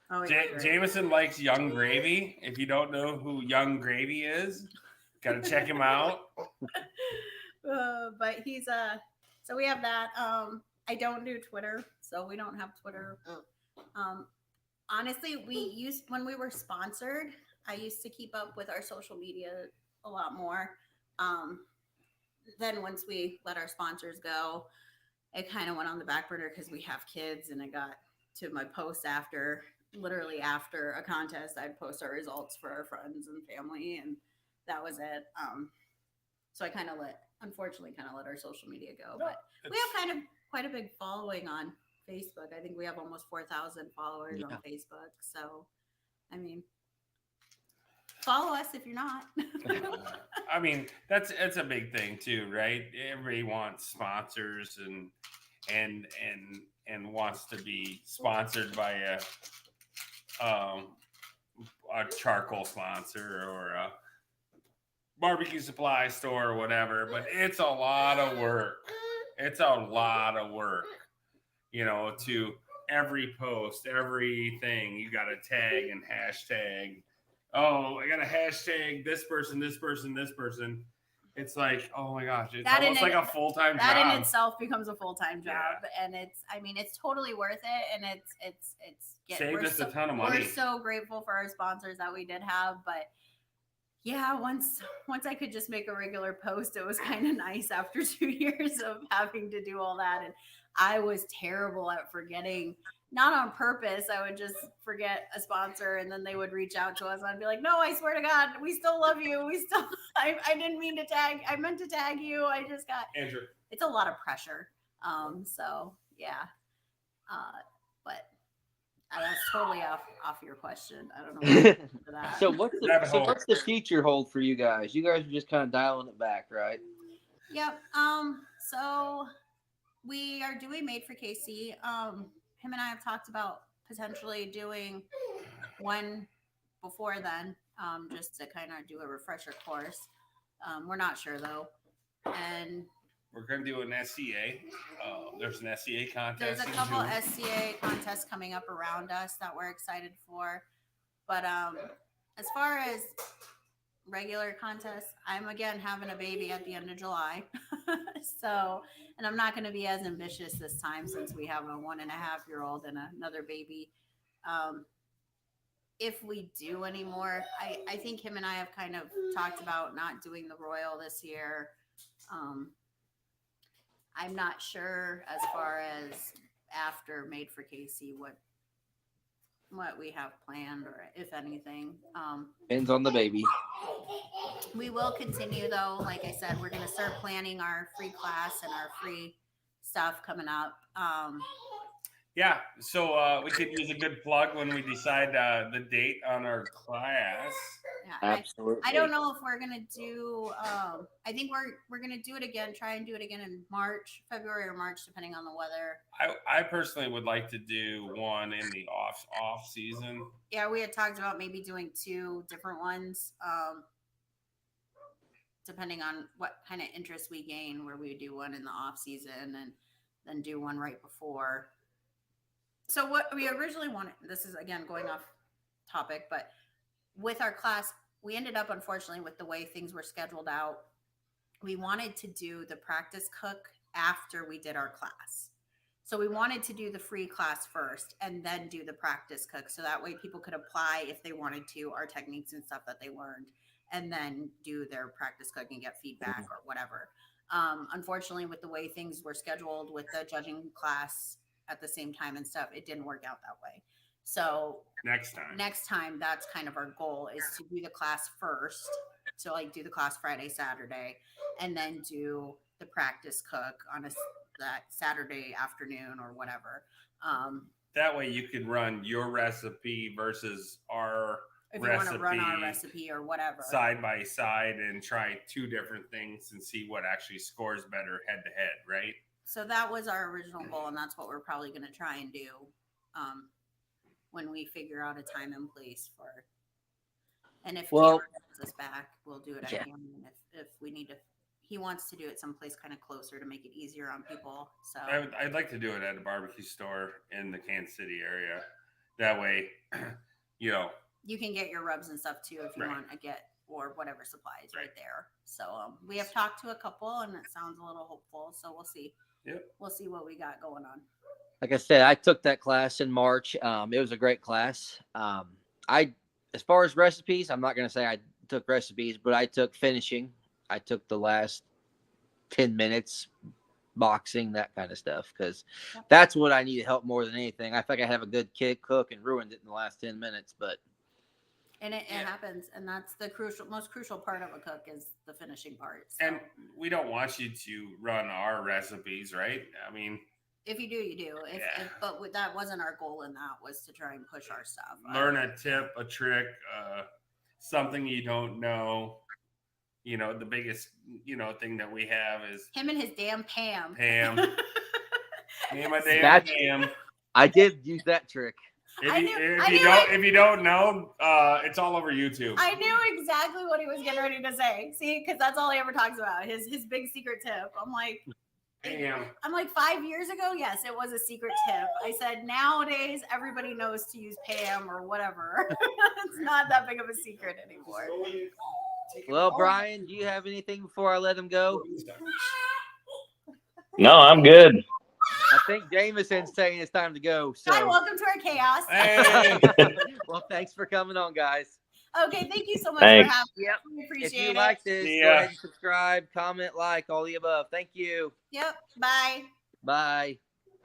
Oh, yeah, Jameson likes Young Gravy. If you don't know who Young Gravy is, got to check him out. But he's so we have that. I don't do Twitter, so we don't have Twitter. Honestly, when we were sponsored, I used to keep up with our social media a lot more. Then once we let our sponsors go, it kind of went on the back burner because we have kids, and I got to my post literally after a contest, I'd post our results for our friends and family, and that was it. So I unfortunately, let our social media go. But we have quite a big following on Facebook. I think we have almost 4,000 followers on Facebook. So, I mean, follow us if you're not. I mean, that's a big thing too, right? Everybody wants sponsors and wants to be sponsored by a charcoal sponsor or a barbecue supply store or whatever, but it's a lot of work. It's a lot of work, to every post, everything. You got to tag and hashtag. Oh, I got to hashtag this person, this person, this person. It's like, oh my gosh, it's almost like a full-time job. That in itself becomes a full-time job, and it's totally worth it, and it's saved us a ton of money. We're so grateful for our sponsors that we did have, but yeah, once I could just make a regular post, it was kind of nice after 2 years of having to do all that, and I was terrible at forgetting. Not on purpose. I would just forget a sponsor, and then they would reach out to us. And I'd be like, no, I swear to God, we still love you. I didn't mean to tag. I meant to tag you. I just got Andrew. It's a lot of pressure. So yeah. But that's totally off your question. I don't know what for that. So what's the future hold for you guys? You guys are just kind of dialing it back, right? Yep. So we are doing Made for KC. Him and I have talked about potentially doing one before then, just to kind of do a refresher course. We're not sure though. And we're going to do an SCA. There's an SCA contest. There's a couple SCA contests coming up around us that we're excited for. But as far as regular contests, I'm again having a baby at the end of July. And I'm not going to be as ambitious this time since we have a 1.5-year-old and another baby. If we do any more, I think him and I have kind of talked about not doing the Royal this year. I'm not sure as far as after Made for KC what we have planned or if anything. Depends on the baby. We will continue though. Like I said, we're going to start planning our free class and our free stuff coming up. Yeah, so we could use a good plug when we decide the date on our class. Yeah, absolutely. I don't know if we're gonna do. I think we're gonna do it again. Try and do it again in February or March, depending on the weather. I personally would like to do one in the off season. Yeah, we had talked about maybe doing 2 different ones, depending on what kind of interest we gain. Where we would do one in the off season and then do one right before. So what we originally wanted, this is again going off topic, but with our class, we ended up, unfortunately, with the way things were scheduled out, we wanted to do the practice cook after we did our class. So we wanted to do the free class first and then do the practice cook. So that way people could apply if they wanted to, our techniques and stuff that they learned, and then do their practice cook and get feedback or whatever. Unfortunately, with the way things were scheduled with the judging class at the same time and stuff, it didn't work out that way. So next time, that's kind of our goal, is to do the class first. So like do the class Friday, Saturday, and then do the practice cook on that Saturday afternoon or whatever. That way you can run your recipe versus our if you want to run our recipe or whatever side by side and try 2 different things and see what actually scores better head to head, right? So that was our original goal, and that's what we're probably going to try and do when we figure out a time and place for. And if Cameron gets us back, we'll do it at Cameron. If we need to, he wants to do it someplace kind of closer to make it easier on people. So I'd like to do it at a barbecue store in the Kansas City area. That way, you can get your rubs and stuff too if you want to get or whatever supplies right there. So we have talked to a couple, and it sounds a little hopeful. So we'll see. Yep. We'll see what we got going on. Like I said, I took that class in March. It was a great class. As far as recipes, I'm not going to say I took recipes, but I took finishing. I took the last 10 minutes, boxing, that kind of stuff, because that's what I need help more than anything. I think I have a good cook and ruined it in the last 10 minutes, but. And it happens, and that's the most crucial part of a cook is the finishing part. So. And we don't want you to run our recipes, right? I mean, if you do, you do. But that wasn't our goal, and that was to try and push our stuff. Learn a tip, a trick, something you don't know. You know, the biggest, thing that we have is him and his damn Pam. Pam. Name a damn Pam. I did use that trick. If you don't know, it's all over YouTube. I knew exactly what he was getting ready to say. See, because that's all he ever talks about. His big secret tip. I'm like 5 years ago. Yes, it was a secret tip. I said nowadays everybody knows to use Pam or whatever. It's not that big of a secret anymore. Well, Brian, do you have anything before I let him go? No, I'm good. I think Jameson's saying it's time to go. So. Hi, welcome to our chaos. Hey. Well, thanks for coming on, guys. Okay, thank you so much Thanks. for having me. Yep. We appreciate If you it. like this, go ahead and subscribe, comment, like, all the above. Thank you. Yep. Bye. Bye.